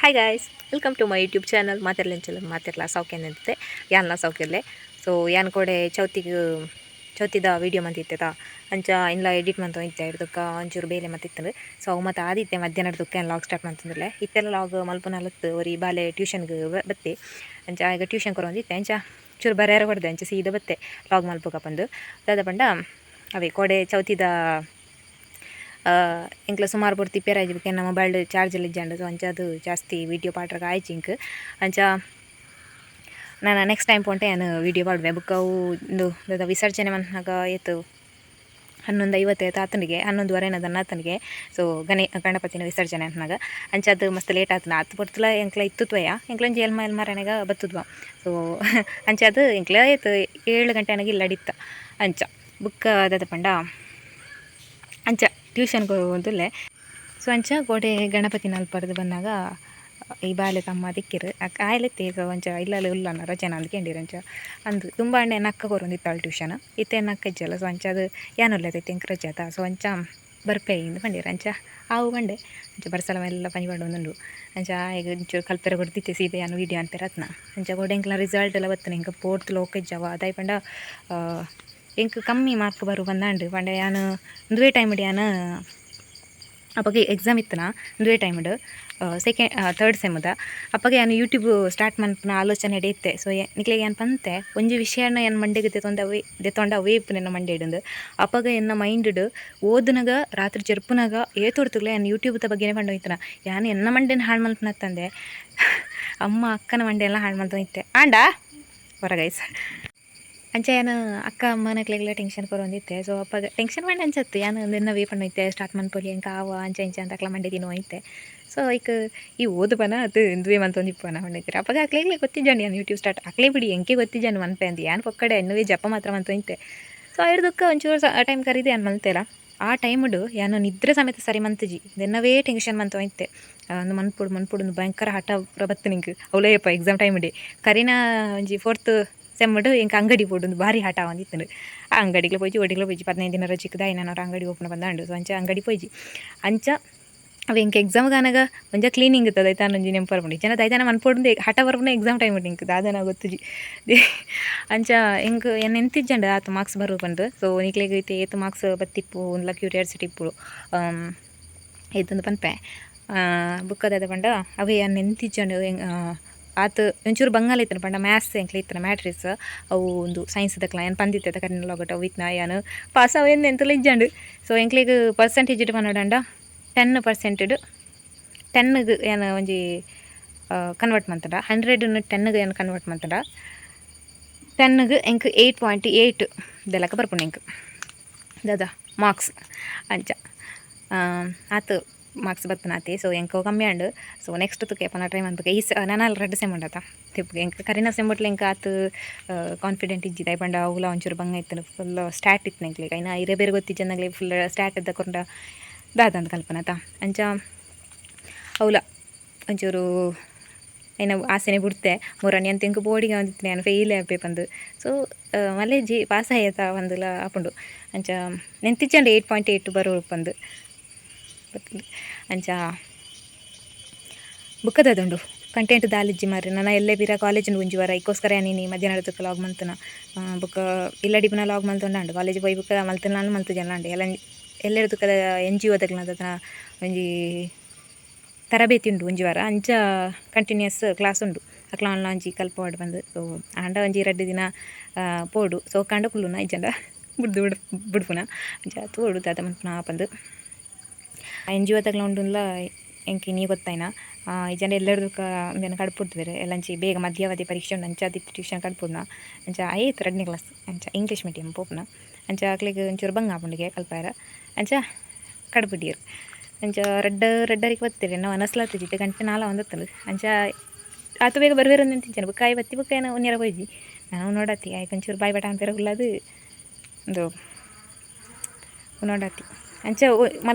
Hi guys, welcome to my YouTube channel. ಮಾತಾಡಲಿಂಚಲ್ಲ ಮಾತಿರ್ಲ ಸೌಖ್ಯ ಅಂತೆ ಯಾನ್ಲ ಸೌಖ್ಯಲ್ಲೇ. ಸೊ ಯಾನ್ ಕೊಡೆ ಚೌತಿದ ವೀಡಿಯೋ ಮಂತಿತ್ತದ ಅಂಚ ಇಲ್ಲ ಎಡಿಟ್ ಮಂತು ಇತ್ತೆ ಇಡ್ದಕ್ಕ ಒಂಚೂರು ಬೇಲೆ ಮತ್ತಿತ್ತು. ಸೊ ಅವು ಮತ್ತು ಆದಿತ್ತೆ ಮಧ್ಯಾಹ್ನದಕ್ಕೆ ಲಾಗ್ ಸ್ಟಾರ್ಟ್ ಮಾಡ್ತಂದಿಲ್ಲ ಇತ್ತೆಲ್ಲ ಲಾಗ್ ಮಲ್ಪನಲತ್ತು ಒರಿ ಬಾಲೆ ಟ್ಯೂಷನ್ಗೆ ಬತ್ತೆ ಅಂಚ ಈಗ ಟ್ಯೂಷನ್ ಕೊರೊಂದಿತ್ತೆ ಅಂಚ ಚೂರು ಬರೆಯಾರ ಹೊಡೆದೆ ಅಂಚ ಸೀದಾ ಬತ್ತೆ ಲಾಗ್ ಮಲ್ಪಕ ಬಂದು ದಾದ ಪಂಡ ಅವೇ ಕೊಡೆ ಚೌತಿದ ಇಂಕ್ಲ ಸುಮಾರು ಪೂರ್ತಿ ಪೇರ್ ಆಯ್ಬೇಕು ನಮ್ಮ ಮೊಬೈಲ್ ಚಾರ್ಜಲ್ಲಿ ಇಜ್ಜಂಡು. ಸೊ ಅಂಚ ಅದು ಜಾಸ್ತಿ ವೀಡಿಯೋ ಪಾಡ್ರಾಗ ಆಯ್ತು ಇಂಕ್ ಅಂಚ ನಾನು ನೆಕ್ಸ್ಟ್ ಟೈಮ್ ಪೊಂಟೆ ನಾನು ವೀಡಿಯೋ ಪಾಡುವೆ ಬುಕ್ ಅವು ಒಂದು ವಿಸರ್ಜನೆ ಮನ್ನಾಗ ಎತ್ತು 11:50 ಆತನಿಗೆ 11:15 ಆತನಿಗೆ. ಸೊ ಗಣಪತಿನ ವಿಸರ್ಜನೆ ಅಂತನಾಗ ಅಂಚ ಅದು ಮಸ್ತ್ ಲೇಟ್ ಆತನ ಹತ್ತು ಪೊರ್ತಲ ಎಂಕ್ಲ ಇತ್ತು ತ್ವಯ ಎಂಕ್ಲಂಜಿ ಎಲ್ಮನೆಗ ಬತ್ತದ್ವ. ಸೊ ಅಂಚ ಅದು ಎಂಕ್ಲ ಆಯ್ತು 7 ಗಂಟೆ ನನಗೆ ಇಲ್ಲ ಅಡಿತ್ತ ಅಂಚ ಬುಕ್ ಅದ ಪಂಡ ಅಂಚ ಟ್ಯೂಷನ್ಗೆ ಹೋಗುವಂತಲ್ಲೇ. ಸೊ ಅಂಚ ಗೋಡೆ ಗಣಪತಿ ನಲ್ಪರ್ದು ಬಂದಾಗ ಈ ಬಾಲೆ ತಮ್ಮ ದಿಕ್ಕಿರು ಆಯ್ಲೆತ್ತೆ. ಸೊ ಅಂಚ ಇಲ್ಲಲ್ಲ ಉಲ್ಲನ ರಚನೆ ಅಂದ್ಕೊಂಡಿರು ಅಂಚ ಅಂದು ತುಂಬ ಎಣ್ಣೆ ನಕ್ಕ ಕೊರೊಂದಿತ್ತಾಳು ಟ್ಯೂಷನ್ ಇತ್ತೆ ನಕ್ಕ ಇಜ್ಜಲ್ಲ. ಸೊ ಅಂಚ ಅದು ಯಾನುಲ್ಲೈತೆ ಎಂಕ ರಜೆ ಆತ. ಸೊ ಅಂಚ ಬರ್ಪೆ ಇಂದು ಬಂದಿರು ಅಂಚ ಆವು ಬಂಡೆ ಅಂಚ ಬರ್ಸಲ ಎಲ್ಲ ಪಂಜಿ ಬಂಡು ಒಂದುಂಡು ಅಂಚ ಈಗ ಒಂಚೂರು ಕಲ್ಪೆರ ಕೊಡ್ತಿತ್ತೆ ಸೀದೆ ಯಾನು ವೀಡಿಯೋ ಅಂಪೆರ ಅತ್ನ ಅಂಚ ಗೋಡೆ ಎಂಕ್ಲ ರಿಸಲ್ಟ್ ಎಲ್ಲ ಬತ್ತನೆ ಇಂಕ 4th ಲೋಕ ಇಜ್ಜವ ಅದಾಯ್ ಪಂಡ ಎಂಕ್ ಕಮ್ಮಿ ಮಾರ್ಕ್ ಬರು ಬಂದಾಂಡು ಪಂಡ ಯಾನು ಒಂದುವೇ ಟೈಮ್ ಯಾನು ಅಪ್ಪಗೆ ಎಕ್ಸಾಮ್ ಇತ್ತನ ಒಂದುವೇ ಟೈಮ್ಡು ಥರ್ಡ್ ಸೆಮ್ದ ಅಪ್ಪಗೆ ನಾನು ಯೂಟ್ಯೂಬ್ ಸ್ಟಾರ್ಟ್ ಮನ್ಪನ ಆಲೋಚನೆ ಇತ್ತೆ. ಸೊ ನಿಕ್ಲಿಗೆ ಏನು ಪಂತೆ ಒಂಜಿ ವಿಷಯನ ಏನು ಮಂಡೆಗೆ ದೆತ್ತೊಂಡ ಅವೇ ಇಪ್ಪು ನನ್ನ ಮಂಡೆ ಇಡಂದು ಅಪ್ಪಗೆ ಎನ್ನ ಮೈಂಡ್ ಓದನಾಗ ರಾತ್ರಿ ಜರ್ಪುನಾಗ ಏತೊಡ್ತುಗ್ಲೆ ನಾನು ಯೂಟ್ಯೂಬ್ ಬಗ್ಗೆನೇ ಪಂಡೋಯ್ತನ ಯಾನು ಎನ್ನ ಮಂಡೆನ ಹಾಳು ಮಲ್ಪನತ್ತಂದೆ ಅಮ್ಮ ಅಕ್ಕನ ಮಂಡೆ ಎಲ್ಲ ಹಾಳು ಮಲ್ತೋಯ್ತೆ ಆಂಡ ಹೊರಗೈಸ್ ಅಂಚ ಏನು ಅಕ್ಕ ಅಮ್ಮನಕ್ಲೆಲ್ಲ ಟೆನ್ಷನ್ ಕೊರೊಂದಿತ್ತೆ. ಸೊ ಅಪ್ಪ ಟೆನ್ಷನ್ ಮಾಡಿ ಅನ್ಸತ್ತು ಯಾನು ನಿನ್ನ ವೇ ಪಣ್ಣೋಯ್ತೆ ಸ್ಟಾರ್ಟ್ ಮನ್ಪೊಲಿ ಎಂಕ ಆವ ಅಂಚ ಇಂಚ ಅಂತ ಅಕ್ಲ ಮಂಡೆ ತಿನ್ನು ಹೋಯ್ತೆ. ಸೊ ಈ ಓದು ಬನ ಅದು ಇಂದುವೆ ಮಂತೊಂದಿಪ್ಪನ ಹೊಂಡೈತಿರ ಅಪ್ಪಗೆ ಅಕ್ಲೇಗ್ಲೆ ಗೊತ್ತಿದ್ದಾನೆ ನಾನು ಯೂಟ್ಯೂಬ್ ಸ್ಟಾರ್ಟ್ ಅಕ್ಲೇ ಬಿಡಿ ಎಂಕೆ ಗೊತ್ತಿದ್ದಾನೆ ಮನ್ಪೆ ಅಂತ ಏನು ಪೊಕ್ಕಡೆ ಎನ್ನುವೇ ಜಪ ಮಾತ್ರ ಮಂತೊಯ್ತೆ. ಸೊ ಇರ್ದಕ್ಕೆ ಒಂಚೂರು ಟೈಮ್ ಕರೀದೆ ಏನು ಮಲ್ತೆಲ್ಲ ಆ ಟೈಮ್ಡು ಯಾನು ನಿದ್ರೆ ಸಮೇತ ಸರಿ ಮಂತಜಿ ಎನ್ನವೇ ಟೆನ್ಷನ್ ಮಂತೊಯ್ತೆ. ಒಂದು ಮನ್ಪುಡು ಭಯಂಕರ ಹಠ ಬತ್ತು ನಿಂಗೆ ಅವಲೇಯಪ್ಪ ಎಕ್ಸಾಮ್ ಟೈಮ್ಡೆ ಕರಿನ ಒಂಜಿ 4th ಸೆಮ್ಮಡು ಎಂಕ ಅಂಗಡಿ ಪೋಡು ಭಾರಿ ಹಠ ಒಂದಿತ್ತು. ಆ ಅಂಗಡಿಗೆ ಪೋಯ್ಜಿ ಒಡಿಗೆ ಪೋಯ್ಜಿ 15 ದಿನ ರಚಿಕ್ದ ನಾನು ಅಂಗಡಿ ಓಪನ್ ಬಂದಾಂಡು. ಸೊ ಅಂಚ ಅಂಗಡಿ ಪೋಯ್ಜಿ ಅಂಚ ಅವು ಎಂಕ ಎಕ್ಸಾಮ್ ಗಾನಾಗ ಒಂಜ ಕ್ಲೀನಿಂಗ್ ಇರ್ತದೆ ದೈತಾನ ಒಂಜಿ ನೆಂಪರ್ಪುಂಡು ಜನ ದೈತಾನ ಮನ್ಪೊಡು ಹಠ ಬರ್ಪುನ ಎಕ್ಸಾಮ್ ಟೈಮ್ ಇಂಕ್ ದಾದನ ಗೊತ್ತುಜಿ ಅಂಚ ಎಂಕ್ ಏನು ಎಂತಿಜ್ಜಂಡು ಆತು ಮಾರ್ಕ್ಸ್ ಬರು ಬಂದು. ಸೊ ನಿಕ್ಲೆಗೆ ಐತೆ ಏತು ಮಾರ್ಕ್ಸ್ ಬತ್ತಿಪ್ಪು ಒಂದ್ಲ ಕ್ಯೂರಿಯಾಸಿಟಿ ಇಪ್ಪು ಇದೊಂದು ಪನ್ಪೆ ಬುಕ್ಕದ ಪಂಡ ಅವೇ ಏನು ಎಂತಿಜ್ಜಂಡು ಆತು ಒಂಚೂರು ಬಂಗಾಲ ಇತ್ತನ ಪಂಡ ಮ್ಯಾಥ್ಸ್ ಎಂಕ್ಲೆ ಇತ್ತನ ಮ್ಯಾಟ್ರಿಕ್ಸ್ ಅವು ಒಂದು ಸೈನ್ಸ್ದಕ್ಲ ಏನು ಪಂದಿತ್ತೆ ಕರಿನ ಲೊಗಟ್ ಅವು ಇತ್ತನ ಯಾನು ಪಾಸ್ ಅವು ಎಂತೆಲ್ಲ ಇಜ್ಜಂಡು. ಸೊ ಎಂಕ್ಲೆಗೆ ಪರ್ಸೆಂಟೇಜ್ ಇಟ್ಟು ಪನ್ನೋಡಂಡ 10% 10ಗೆ ಏನು ಒಂಜಿ ಕನ್ವರ್ಟ್ ಮಾಡ್ತಡ 100ನ 10ಗೆ ಏನು ಕನ್ವರ್ಟ್ ಮಾಡ್ತಡ 10ಗೆ ಎಂಕ್ 8.8 ಇದೆಲ್ಲಕ ಬರ್ಪುಂಡು ಎಂಕ್ ದಾದ ಮಾರ್ಕ್ಸ್ ಅಂಚ ಆತು ಮಾರ್ಕ್ಸ್ ಬರ್ತನಾತಿ. ಸೊ ಎಂಕ ಕಮ್ಮಿ ಆಂಡು. ಸೊ ನೆಕ್ಸ್ಟ್ ತುಕ್ಕೆ ಪನ ಟ್ರೈ ಮಾಡ್ಬೇಕು ಈ ನಾನು 2 ಸೆಮ್ ಉಂಡತ ತಿಪ್ಪಿಗೆ ಎಂಕ ಕರಿನ ಸೆಂಬಟ್ಲೆ ಎಂಕ ಆತು ಕಾನ್ಫಿಡೆಂಟ್ ಇಜ್ಜಿದ ಪಂಡ ಅವಲ ಒಂಚೂರು ಬಂಗ ಇತ್ತು ಫುಲ್ ಸ್ಟಾಟ್ ಇತ್ತು ಎಂಕ್ಲೆ ಇನ್ನು ಇರೇ ಬೇರೆ ಗೊತ್ತಿಜ್ಜಂದಾಗಲೇ ಫುಲ್ ಸ್ಟಾಟ್ ಇದ್ದ ಕೊಂಡ ದಾದಂತ ಕಲ್ಪನತ ಅಂಚ ಅವಲ ಒಂಚೂರು ಏನು ಆಸೆನೆ ಬಿಡ್ತೆ ಮೂರನೇ ಅಂತ ಎಂಕ ಬೋರ್ಡಿಗೆ ಒಂದಿತ್ತು ನಾನು ಫೇಲೇ ಆಗ್ಬೇ ಬಂದು. ಸೊ ಮಲೇಜಿ ಪಾಸ್ ಆಯ್ತ ಒಂದಿಲ್ಲ ಹಾಪುಂಡು ಅಂಚ ನೆಂತಿಚ್ಚಂಡು 8.8 ಬರೋ ಬಂದು ಅಂಚ ಬುಕ್ಕದದುಂಡು ಕಂಟೆಂಟ್ ದಾಲಿಜ್ಜಿ ಮಾರಿ ನಾನು ಎಲ್ಲೇ ಬೀರ ಕಾಲೇಜಿನ ಒಂಜಿ ವಾರ ಇಕ್ಕೋಸ್ಕರ ನೀನು ಮಧ್ಯಾಹ್ನದಕ್ಕೆ ಲಾಗ್ ಮಲ್ತನ ಬುಕ್ಕ ಇಲ್ಲ ಡಿಪ್ನ ಲಾಗ್ ಮಲ್ತೊಂಡಾಂಡು ಕಾಲೇಜ್ ಹೋಯ್ ಬುಕ್ಕ ಮಲ್ತನ ನಾನು ಮಲ್ತು ಜನ ಅಂಡು ಎಲ್ಲರದಕ್ಕ NGO ದಗ್ಲದ ಒಂಜಿ ತರಬೇತಿ ಉಂಡು ಒಂಜಿ ವಾರ ಅಂಚ ಕಂಟಿನ್ಯೂಸ್ ಕ್ಲಾಸ್ ಉಂಡು ಅಕ್ಲ ಒಂಜಿ ಕಲ್ಪವಾಡು ಬಂದು. ಸೊ ಆಂಡ ಒಂಜಿ 2 ದಿನ ಪೋಡು ಸೊ ಕಂಡ ಕುಲ್ಲುನ ಇಜ್ಜಂಡ ಬಿಡ್ಪುನ ಅಂಚ ತೋಡು ದಾದ ಮನ್ಪುನ ಬಂದು NGO ತಗ್ಲ ಉಂಡುಲ್ಲ ಎಂಕಿ ನೀ ಗೊತ್ತಾಯ್ನ ಈ ಎಲ್ಲರದಕ್ಕ ಒಂದೇನು ಕಡ್ಪುಡ್ತಿದ್ದಾರೆ ಎಲ್ಲಂಚಿ ಬೇಗ ಮಧ್ಯಾವಧಿ ಪರೀಕ್ಷೆ ಉಂಡು ಅಂಚ ಅದಿತ್ತು ಟ್ಯೂಷನ್ ಕಡ್ಪುಡ್ನ ಅಂಚ ಆಯ್ತು 2ನೇ ಕ್ಲಾಸ್ ಅಂಚ ಇಂಗ್ಲೀಷ್ ಮೀಡಿಯಮ್ ಪೋಪುನ ಅಂಚ ಅಕ್ಲಿಗೆ ಒಂಚೂರು ಬಂಗ ಆಪುಂಡಿಗೆ ಕಲ್ಪಾರ ಅಂಚ ಕಡ್ಬಿಟ್ಟಿರು ಅಂಚ ರೆಡ್ಡರಿಗೆ ಬತ್ತಿರಿ ನಾವು ಅನಸ್ಲಾತಿದ್ದೆ ಗಂಟೆ 4 ಒಂದತ್ತಲು ಅಂಚ ಆತು ಬೇಗ ಬರ್ವೇರು ನಿಂತಿದ್ದಾನೆ ಬುಕ್ಕಾಯಿ ಬತ್ತಿ ಬುಕ್ಕಾಯಿನ ಉನ್ಯಾರ ಹೋಯ್ಜಿ ನಾವು ನೋಡತ್ತಿ ಆಯ್ಕೆ ಒಂಚೂರು ಬಾಯಿ ಬಟ ಅಂಪೇರ ಹುಲ್ಲದು ಒಂದು ನೋಡತ್ತಿ ಅಂಚ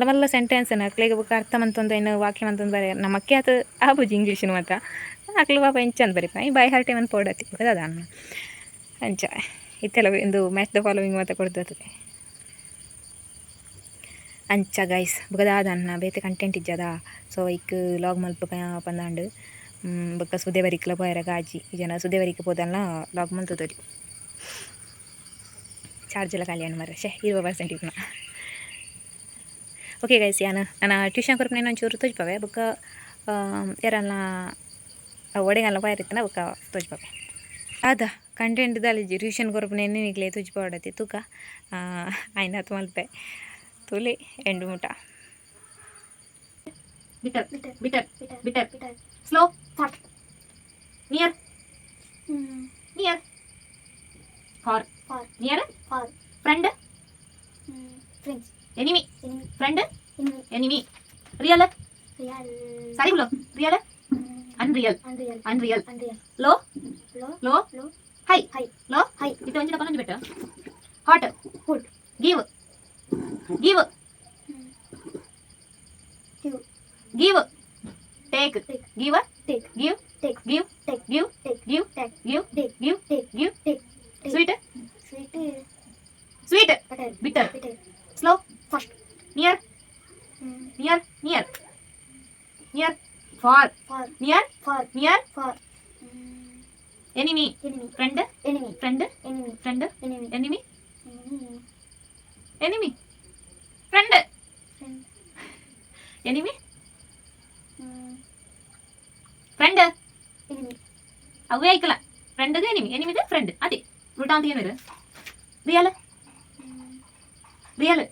ಮಲ್ಲ ಸೆಂಟೆನ್ಸ್ನ ಅಕ್ಲೆಗೆ ಬುಕ್ ಅರ್ಥ ಮಂತೊಂದು ಏನು ವಾಕ್ಯ ಮಂತೊಂದು ಬರೀ ನಮ್ಮಕ್ಕೆ ಅದು ಆಬುಜಿ ಇಂಗ್ಲೀಷಿನ ಮಾತ್ರ ಅಕ್ಲು ಪಾಪ ಇಂಚಂದು ಬರೀಪ ಈ ಬಾಯಿ ಹರಟೆ ಮನ್ ಪೋಡತ್ತಿ ಅದ ಅಂಚ ಇತ್ತೆಲ್ಲ ಒಂದು ಮ್ಯಾಚ್ ದ ಫಾಲೋವಿಂಗ್ ಮಾತ್ರ ಕೊಡ್ತದೆ ಅಂಚ ಗೈಸ್ ಬುಗದಾದನ್ನ ಬೇತೆ ಕಂಟೆಂಟ್ ಇಜ್ಜದ ಸೊ ಇಕ್ ಲಾಗ್ ಮಲ್ಪ ಪಂದಾಂಡು ಬೊಕ್ಕ ಸುದೇವರಿಕ್ಲ ಪೋಯರ ಗಾಜಿ ಜನ ಸುದೇವರಿಕೆ ಪೋದಲ್ಲ ಲಾಗ್ ಮಲ್ತದೊಲಿ ಚಾರ್ಜ್ ಎಲ್ಲ ಖಾಲಿ ಮರ 20% ಇಪ್ನ ಓಕೆ ಗೈಸ್ ನಾನು ಟ್ಯೂಷನ್ ಕೊರಪನೇನು ಒಂಚೂರು ತೋಜ್ಪವೆ ಬೊಕ್ಕ ಯಾರನ್ನ ಒಡೆಗಲ್ಲ ಪೋಯರಿತ್ತನ ಬೊಕ್ಕ ತೋಜ್ಪವೆ ಅದ ಕಂಟೆಂಟ್ ದಾಲಿ ಟ್ಯೂಷನ್ ಕೊರಪನೇನು ನಿಗ್ಲೆ ತುಜ್ಪಾಡತಿ ತೂಕ ಆಯ್ನ ಹತ್ತು ಮಲ್ಪೆ ತುಲಿ ಎಂಡು ಮುಟ bitter bitter bitter bitter slow fast near near far far near far friend friends enemy friend enemy real real sorry bolo real unreal unreal unreal unreal low low low low high high low high ಇದು ಒಂಜಿನ ಪನಂಜಿ ಬೆಟ್ಟ hot food give give give take give take give take give take give take give take give take give take give take sweet sweet sweet bitter slow fast near near near near far far near far near far enemy friend enemy friend enemy friend enemy enemy friend enemy friend ಅವೇ ಆಯ್ಕಲ್ಲ ಫ್ರೆಂಡ್ಗೆ ಎನಿಮಿಗೆ friend ಅದೇ ಉಲ್ಟಾ ಅಂತ ಏನಿರು real real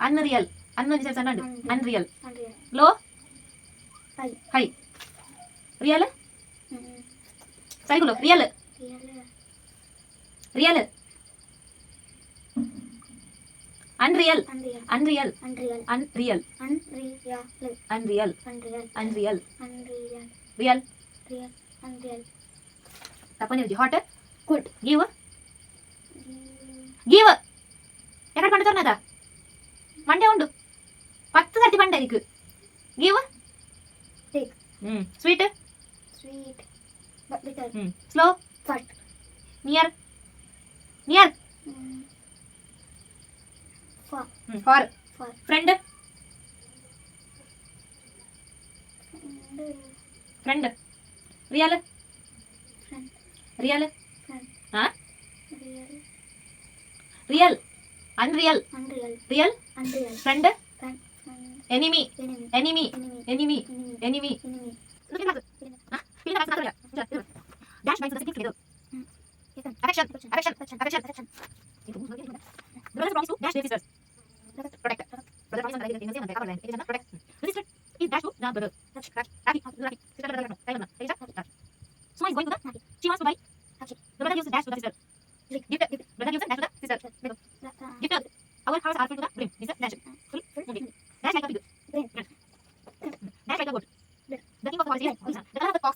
unreal ಅನ್ನೋದು ಸಣ್ಣ ಅನ್ರಿಯಲ್ ಲೋ ಹೈ ರಿಯಲ್ ಸರಿಗುಲು real real unreal unreal unreal unreal unreal unreal unreal real real unreal tapane hot good give give ಎಕಡೆ ಪಂಡ ತೋರ್ನದ ಮಂಡೆ ಉಂಡು 10 ಸರ್ತಿ ಪಂಡ ಇಕ್ಕು give take sweet sweet but bitter slow fast near near far far friend friend real friend real friend huh real unreal unreal real unreal friend friend enemy enemy enemy enemy look at that feel that dash by the second affection affection affection affection brother promise to dash their sisters protect brother promise to dash their cover line it is not protect resisted is dash to the brother Rafi sister brother no so is going to the she wants to buy the brother uses dash to the sister gift brother uses dash to the sister gift our house are full to the brim is dash full dash like a big brain dash like a boat the king of the forest is the color of the fox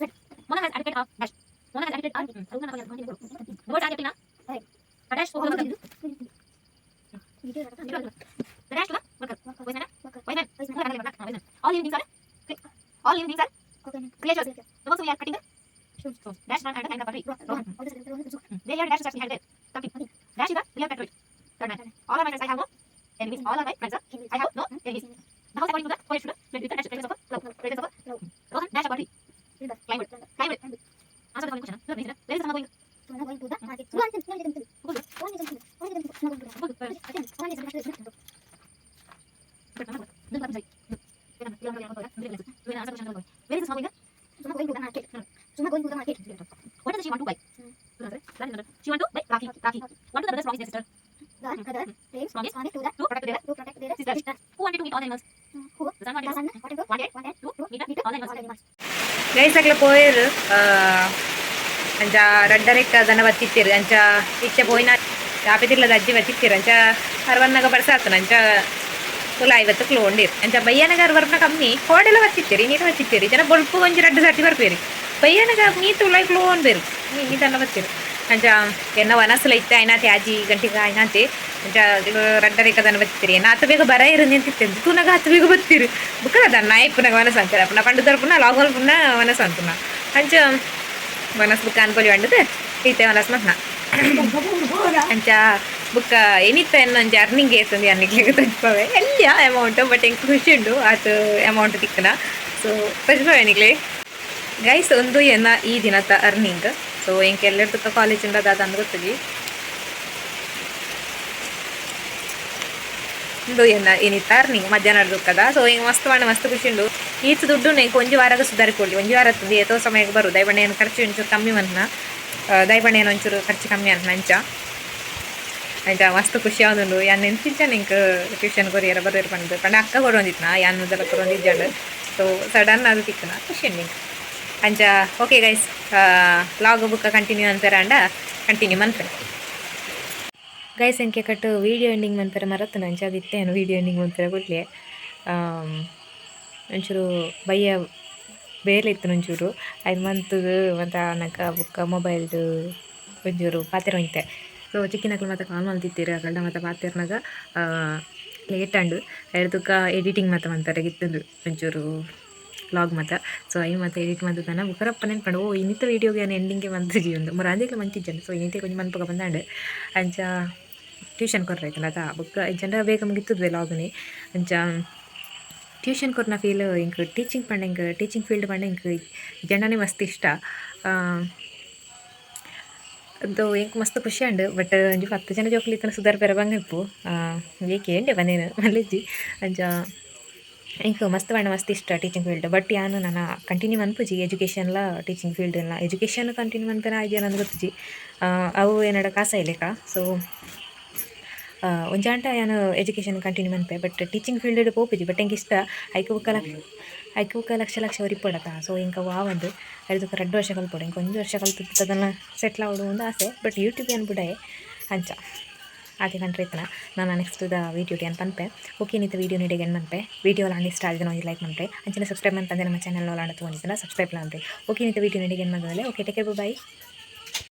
one has added of dash one has added the words are getting right a dash over the the dash to the worker wise man all living things are creatures the ones we are cutting the dash run and the tree they are dash behind there something dash is the real pet third man all of my friends I have no enemies all of my friends I have no enemies the house according to the poet should let with the dash of love Rohan dash about tree climb it answer the following question where is someone going to the market where is the small Suma going to the market. Suma going to the market. What does she want to buy? She want to buy Rakhi. One to the brother's strongest sister. The brother brings strongest to the to protect their sister. Who wanted to meet all animals? Who? The son wanted to meet all animals. Guys, akla poyer anja raddarekka dana vattittiru anja ichche poina yaapidilla dajji vattittiru anja harvannaga barsatana anja ತುಲ 50 kilo ಉಂಡಿರು ಅಂಚ ಬಯ್ಯನಗಾರ Verna ಕಮ್ಮಿ ಕೋಡೆಲ್ಲ ವಚ್ಚಿತ್ತೀರಿ ನೀರು ವಚ್ಚಿತ್ತೀರಿ ಜನ ಬೊಳ್ಪು ಒಂಜಿ 2 ಸರ್ತಿ Barbieri ಬಯ್ಯನಗ ನೀ ತುಲ ಕಿಲೋ ಉಂಡ್ಬೇರು ನೀದಲ್ಲ ವಚ್ಚಿರು ಅಂಚ ಎನ್ನ ವನಸಲ ಇತ್ತೆ ಐನಾ ತ್ಯಾಜಿ ಗಂಟಿಗ ಐನಾತೆ ಅಂಚ ರಡ್ಡರೇಕದನ ವಚ್ಚಿತ್ತೀರಿ ಎನ್ನ ಹತ್ತು ಬೇಗ ಬರ ಇರು ನಿಂತಿತ್ತು ತೂನಗ ಹತ್ತು ಬೇಗ ಬತ್ತಿರು ಬುಕ್ಕಡ ದನ್ನ ಐಪುನಗ ವನಸ ಅಂಚಾರ ಅಪ್ಪನ ಪಂಡು ತರಪುನ ಲಾಗೋಲ್ ಪುನ ವನಸ ಅಂತುನ ಅಂಚ ವನಸ್ ಬುಕ್ಕ ಅನ್ಕೊಲಿ ಅಂಡದೆ ಈತೆ ವನಸ್ ಮತ್ನ ಅಂಚ ಬುಕ್ಕ ಏನಿತ್ತ ಒಂಜಿ ಅರ್ನಿಂಗ್ ಏತಂದು ಅನ್ನಿಕ್ಲಿಗೆ ತಜ್ಪವೆ ಎಲ್ಲ ಅಮೌಂಟ್ ಬಟ್ ಹೆಂಗೆ ಖುಷಿ ಉಂಡು ಅದು ಅಮೌಂಟ್ ತಿಕ್ಕನ ಸೊ ತಜ್ಪವೆ ನಿಕ್ಲೆ ಗೈಸ್ ಒಂದು ಎನ್ನ ಈ ದಿನದ ಅರ್ನಿಂಗ್ ಸೊ ಹೆಂಗೆ ಎಲ್ಲರ ಕಾಲೇಜಿಂದ ಅದಂದು ಗೊತ್ತಿಗೆ ಒಂದು ಎನ್ನ ಏನಿತ್ತ ಅರ್ನಿಂಗ್ ಮಧ್ಯಾಹ್ನ ದುಃಖದ ಸೊ ಹಿಂಗೆ ಮಸ್ತ್ ಖುಷಿ ಉಂಡು ಈಚು ದುಡ್ಡು ನಂಗೆ ಒಂಜಿ ವಾರಾಗ ಸುಧಾರಿಕೊಳ್ಳಿ ಒಂಜಿ ವಾರ ತಂದು ಏತೋ ಸಮಯಕ್ಕೆ ಬರು ದಯಬಣ್ಣೆ ಏನು ಖರ್ಚು ಒಂಚೂರು ಕಮ್ಮಿ ಮನ್ನ ದಯಬಣ್ಣೆ ಏನು ಒಂಚೂರು ಖರ್ಚು ಕಮ್ಮಿ ಅಂತ ಅಂಚ ಆಯ್ತಾ ಮಸ್ತ್ ಖುಷಿ ಆಗುಂಡು ಯಾನ್ ನೆನ್ಪಿಂಚ ನಿಂಗೆ ಟ್ಯೂಷನ್ ಕೊರಿಯರ ಬರೋರು ಪಂಡ ಅಕ್ಕ ಕೊಡೊಂದಿತ್ನ ಯಾನ್ ಮೊದಲ ಕೊಡೊಂದಿದ್ದಾಳು ಸೊ ಸಡನ್ ಅದು ತಿಕ್ಕನ ಖುಷಿ ಉಂಡು ನಿಂಗೆ ಅಂಚ ಓಕೆ ಗೈಸ್ ಲಾಗ್ ಬುಕ್ಕ ಕಂಟಿನ್ಯೂ ಅಂತಾರೆ ಅಂಡ ಕಂಟಿನ್ಯೂ ಮನ್ಪೆ ಗೈಸ್ ಎಂಕೆ ಕಟ್ಟು ವೀಡಿಯೋ ಎಂಡಿಂಗ್ ಮನ್ಪರೆ ಮರತ್ತನ ಅಂಚ ಅದಿತ್ತೇನು ವೀಡಿಯೋ ಎಂಡಿಂಗ್ ಮನ್ಪರೆ ಕೊಡ್ಲಿ ಒಂಚೂರು ಬಯ್ಯ ಬೇರೆ ಇತ್ತು ಒಂಚೂರು ಐದು ಮಂತ್ದು ಮತ್ತು ನಕ್ಕ ಬುಕ್ಕ ಮೊಬೈಲ್ದು ಒಂಚೂರು ಪಾತೆರ ಹೊಯ್ತೆ ಸೊ ಚಿಕ್ಕಿನಕ್ಲು ಮತ್ತೆ ಕಾಲ್ ಮಲ್ತಿತ್ತೀರಿ ಆಗಲ್ಡ ಮತ್ತು ಪಾತೆರ್ನಾಗ ಲೇಟ್ ಅಂಡು ಎಡ್ದಕ್ಕ ಎಡಿಟಿಂಗ್ ಮತ್ತು ಅಂತಾರೆ ಗಿತ್ತದು ಒಂಚೂರು ವ್ಲಾಗ್ ಮತ್ತು ಸೊ ಐ ಮತ್ತು ಎಡಿಟ್ ಮತ್ತು ತಾನ ಬುಕ್ಕರಪ್ಪ ನೆನ್ಪಂಡು ಓ ಇನ್ನಿತ್ತ ವೀಡಿಯೋಗೆ ನಾನು ಎಂಡಿಂಗ್ಗೆ ಬಂದಿದ್ದಿ ಒಂದು ಮುರಾಂಜಿಗೆ ಮಂಚಿಜ್ಜನು ಸೊ ಇನ್ನಿತ್ತೆ ಕೊಂಚ ಮನ್ಪಗ ಬಂದಾಂಡು ಅಂಚ ಟ್ಯೂಷನ್ ಕೊರ್ರೈತಲ್ಲ ಅದ ಬುಕ್ಕ ಜನ ಬೇಗ ಮುಗಿತದೆ ವ್ಲಾಗ್ನಿ ಅಂಚ ಟ್ಯೂಷನ್ ಕೊರ್ನ ಫೀಲ್ ಇಂಕ್ ಟೀಚಿಂಗ್ ಪಂಡ ಇಂಕ್ ಟೀಚಿಂಗ್ ಫೀಲ್ಡ್ ಪಂಡ ಇಂಕ್ ಜನನೇ ಮಸ್ತ್ ಇಷ್ಟ ಅದು ಇಂಕ್ ಮಸ್ತ್ ಖುಷಿ ಉಂಡು ಬಟ್ ಒಂಜಿ 10 ಜನ ಜೋಕ್ಲಿತ್ತನ ಸುಧಾರ್ ಪೆರ ಬಂಗಪ್ಪು ಏಕೆ ಏಂಡೆ ಬಂದೇನು ಮಲ್ಲಿಜ್ಜಿ ಅಂಚ ಇಂಕ್ ಮಸ್ತ್ ಪಂಡ ಮಸ್ತ್ ಇಷ್ಟ ಟೀಚಿಂಗ್ ಫೀಲ್ಡ್ ಬಟ್ ಯಾನು ನಾನು ಕಂಟಿನ್ಯೂ ಮನ್ಪುಜಿ ಎಜುಕೇಷನ್ಲ ಟೀಚಿಂಗ್ ಫೀಲ್ಡ್ ಎಲ್ಲ ಎಜುಕೇಷನ್ ಕಂಟಿನ್ಯೂ ಮನ್ಪೆನ ಆಯ್ತು ನಂದು ಗೊತ್ತುಜಿ ಅವು ಏನಡ ಕಾಸ ಇಲ್ಲೇಕ ಸೊ ಒಂಜಾಂಟ ನಾನು ಎಜುಕೇಷನ್ ಕಂಟಿನ್ಯೂ ಮನ್ಪೆ ಬಟ್ ಟೀಚಿಂಗ್ ಫೀಲ್ಡ್ ಪೋಪುಜಿ ಬಟ್ ಹೆಂಗೆ ಇಷ್ಟ ಐಕೆ ಬುಕ್ಕ ಲಕ್ಷ ಒರಿಪೊಡತ ಸೊ ಇಂಕ ಒಂದು ಅದಕ್ಕೆ 2 ವರ್ಷ ಕಲ್ಪೊಡು ಇಂಕ 1 ವರ್ಷ ಕಲ್ತು ಅದನ್ನು ಸೆಟ್ಲ್ ಆಗೋದು ಒಂದು ಆಸೆ ಬಟ್ ಯೂಟ್ಯೂಬ್ ಅನ್ಬಿಡೆ ಅಂಚ ಅದೇ ಕಂಡ್ರೆ ಇತ್ತನ ನಾನು ನೆಕ್ಸ್ಟ್ ವೀಡಿಯೋಗೆ ಏನು ಪನ್ಪೆ ಓಕೆ ನಿಂತ ವೀಡಿಯೋ ನೀಡಿಗೆ ಏನು ಮನ್ಪೆ ವೀಡಿಯೋ ಎಲ್ಲ ಇಷ್ಟ ಆಗಿದೆ ನೋಡಿ ಲೈಕ್ ಮಾಡ್ರೆ ಅಂಚನೆ ಸಬ್ಸ್ಕ್ರೈಬ್ ಅಂತಂದರೆ ನಮ್ಮ ಚಾನಲ್ ನೋಡೋಣ ತೊಗೊಂಡಿದ್ದಲ್ಲ ಸಬ್ಸ್ಕ್ರೈಬ್ ಮಾಡ್ರಿ ಓಕೆ ನಿಂತ ವೀಡಿಯೋ ನೀಡಿಗೆ ಏನು ಮಾಡಿದ್ರೆ ಓಕೆ ಟೇಕ್ ಕೇರ್ ಬೈ